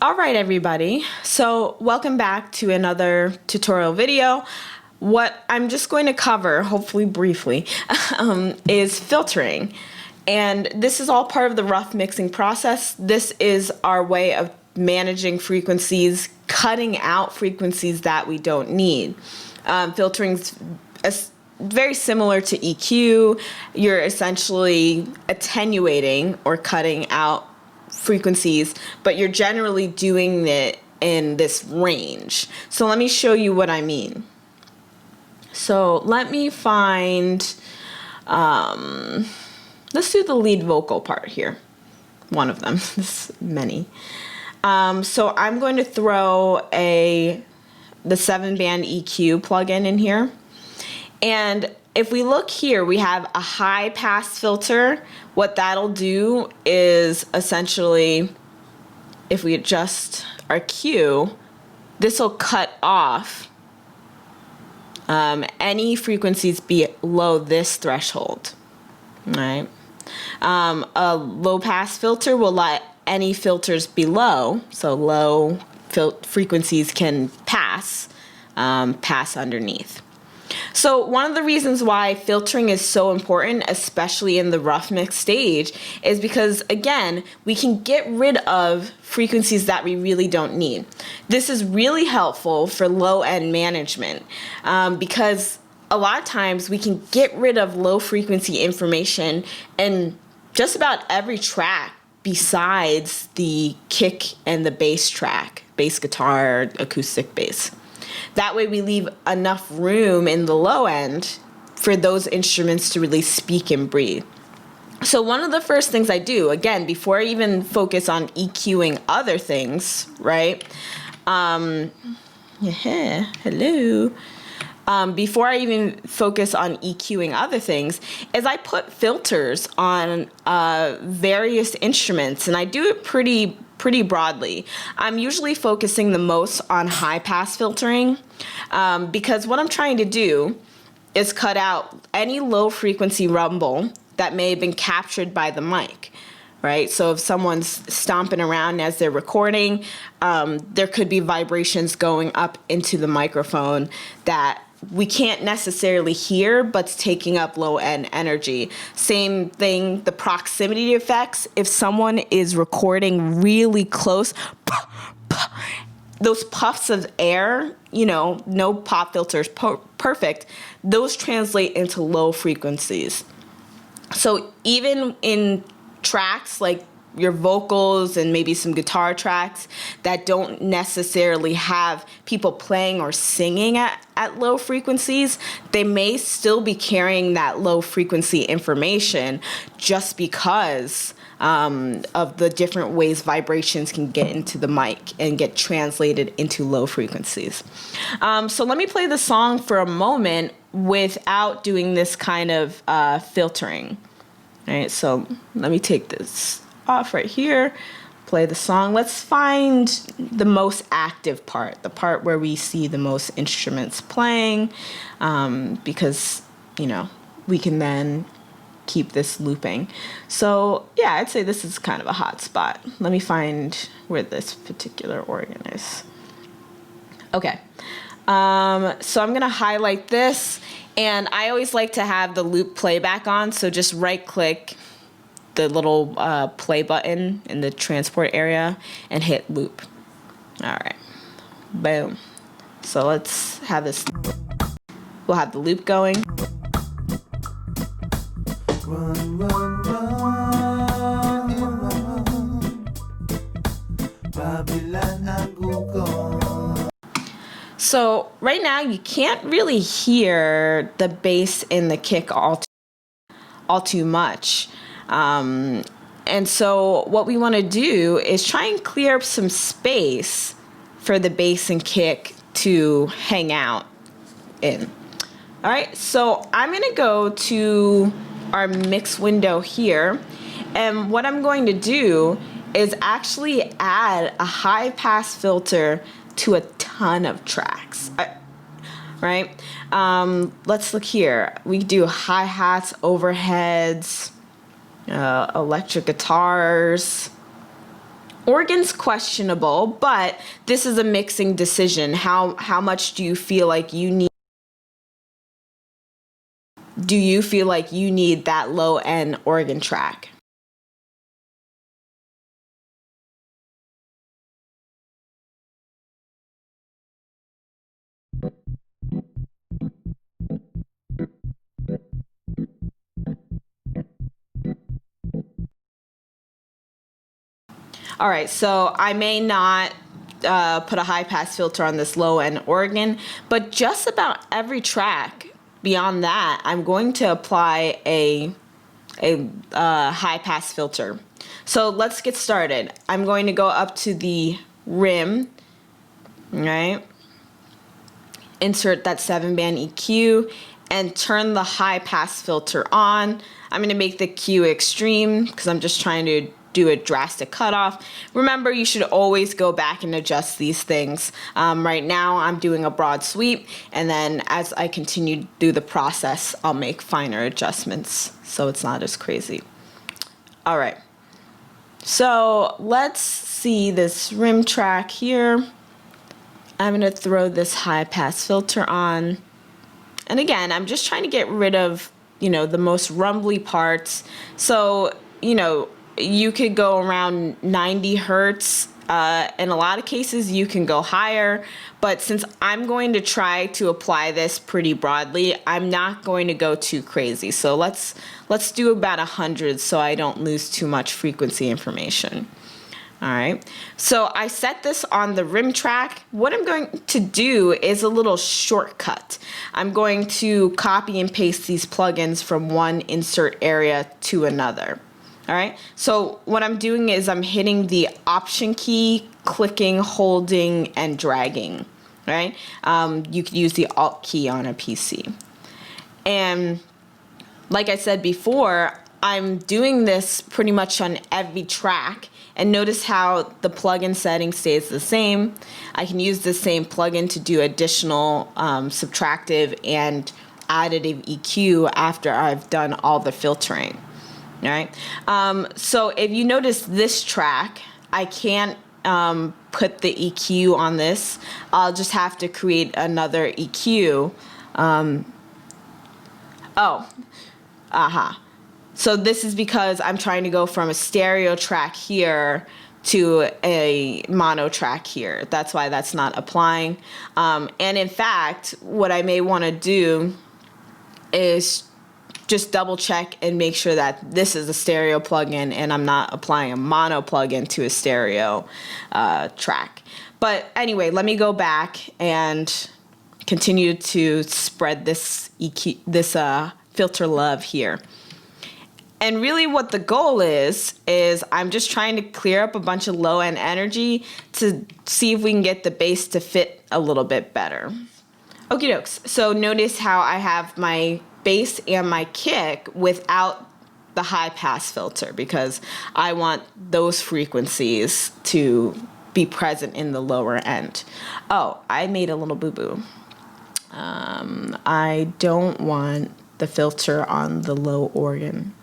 All right, everybody. So welcome back to another tutorial video. What I'm just going to cover, hopefully briefly, is filtering. And this is all part of the rough mixing process. This is our way of managing frequencies, cutting out frequencies that we don't need. Filtering's very similar to EQ. You're essentially attenuating or cutting out frequencies, but you're generally doing it in this range. So let me show you what I mean. So let me find, let's do the lead vocal part here. One of them, there's many. So I'm going to throw the 7-band EQ plugin in here. And if we look here, we have a high pass filter. What that'll do is essentially, if we adjust our Q, this will cut off any frequencies below this threshold, right? A low pass filter will let any filters below, so low frequencies can pass underneath. So one of the reasons why filtering is so important, especially in the rough mix stage, is because, again, we can get rid of frequencies that we really don't need. This is really helpful for low-end management because a lot of times we can get rid of low-frequency information in just about every track besides the kick and the bass track, bass guitar, acoustic bass. That way we leave enough room in the low end for those instruments to really speak and breathe. So one of the first things I do, again, before I even focus on EQing other things, right? Hello. Before I even focus on EQing other things, is I put filters on various instruments, and I do it pretty broadly. I'm usually focusing the most on high pass filtering because what I'm trying to do is cut out any low frequency rumble that may have been captured by the mic, right? So if someone's stomping around as they're recording, there could be vibrations going up into the microphone that we can't necessarily hear, but's taking up low-end energy. Same thing, the proximity effects. If someone is recording really close, those puffs of air, no pop filters perfect, those translate into low frequencies. So even in tracks like your vocals and maybe some guitar tracks that don't necessarily have people playing or singing at low frequencies, they may still be carrying that low frequency information just because of the different ways vibrations can get into the mic and get translated into low frequencies. So let me play the song for a moment without doing this kind of filtering. All right, so let me take this off right here, play the song. Let's find the most active part, the part where we see the most instruments playing, because, we can then keep this looping. So yeah, I'd say this is kind of a hot spot. Let me find where this particular organ is. Okay, so I'm gonna highlight this, and I always like to have the loop playback on, so just right click the little play button in the transport area and hit loop. All right, boom. So let's have this, we'll have the loop going. Run, run, run, run. Babylon and Google. So right now you can't really hear the bass and the kick all too much. And so what we want to do is try and clear up some space for the bass and kick to hang out in. All right, so I'm going to go to our mix window here, and what I'm going to do is actually add a high pass filter to a ton of tracks. Right? Let's look here. We do hi-hats, overheads, electric guitars, Organ's questionable, but this is a mixing decision. How much do you feel like you need? Do you feel like you need that low end organ track? All right, so I may not put a high pass filter on this low end organ, but just about every track beyond that, I'm going to apply a high pass filter. So let's get started. I'm going to go up to the rim, right? Insert that 7-band EQ and turn the high pass filter on. I'm going to make the Q extreme because I'm just trying to do a drastic cutoff. Remember, you should always go back and adjust these things. Right now, I'm doing a broad sweep, and then as I continue through the process, I'll make finer adjustments so it's not as crazy. All right, so let's see this rim track here. I'm going to throw this high pass filter on. And again, I'm just trying to get rid of, the most rumbly parts. So, you could go around 90 hertz. In a lot of cases, you can go higher. But since I'm going to try to apply this pretty broadly, I'm not going to go too crazy. So let's do about 100 so I don't lose too much frequency information. All right, so I set this on the rim track. What I'm going to do is a little shortcut. I'm going to copy and paste these plugins from one insert area to another. All right, so what I'm doing is I'm hitting the Option key, clicking, holding, and dragging, right? You could use the Alt key on a PC. And like I said before, I'm doing this pretty much on every track. And notice how the plugin setting stays the same. I can use the same plugin to do additional subtractive and additive EQ after I've done all the filtering. All right. So if you notice this track, I can't put the EQ on this. I'll just have to create another EQ. So this is because I'm trying to go from a stereo track here to a mono track here. That's why that's not applying. And in fact, what I may want to do is just double check and make sure that this is a stereo plugin and I'm not applying a mono plugin to a stereo track. But anyway, let me go back and continue to spread this EQ, this filter love here. And really what the goal is I'm just trying to clear up a bunch of low end energy to see if we can get the bass to fit a little bit better. Okie dokes. So notice how I have my bass and my kick without the high pass filter because I want those frequencies to be present in the lower end. Oh, I made a little boo-boo. I don't want the filter on the low organ,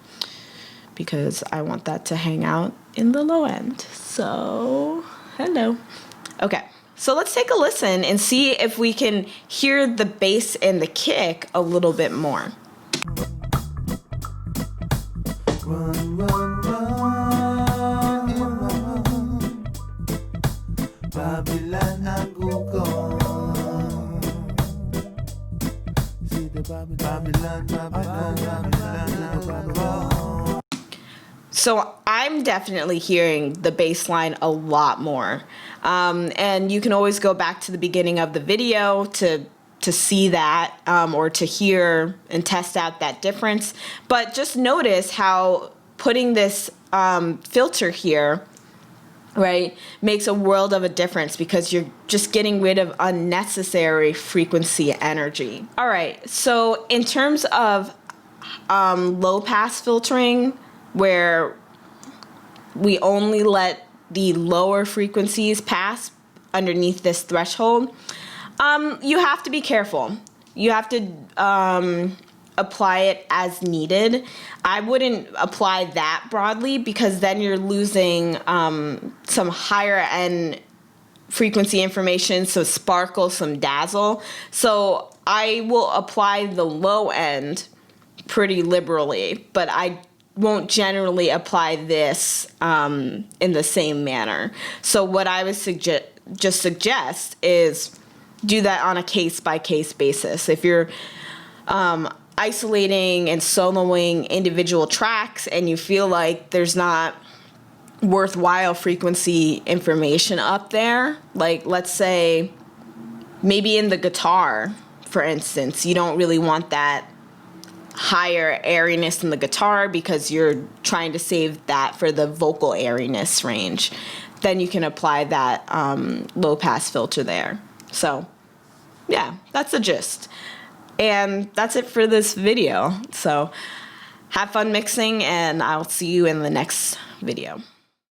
because I want that to hang out in the low end. So, hello. Okay, so let's take a listen and see if we can hear the bass and the kick a little bit more. Run, run, run. Babylon and go gone. See the Babylon, Babylon, Babylon. So I'm definitely hearing the bass line a lot more. And you can always go back to the beginning of the video to see that or to hear and test out that difference. But just notice how putting this filter here, right, makes a world of a difference because you're just getting rid of unnecessary frequency energy. All right, so in terms of low pass filtering, where we only let the lower frequencies pass underneath this threshold, you have to be careful. You have to apply it as needed. I wouldn't apply that broadly because then you're losing some higher end frequency information, so sparkle, some dazzle. So I will apply the low end pretty liberally, but I won't generally apply this in the same manner. So what I would suggest is do that on a case-by-case basis. If you're isolating and soloing individual tracks and you feel like there's not worthwhile frequency information up there, like let's say maybe in the guitar, for instance, you don't really want that higher airiness in the guitar because you're trying to save that for the vocal airiness range, then you can apply that low pass filter there. So yeah, that's the gist. And that's it for this video. So have fun mixing, and I'll see you in the next video.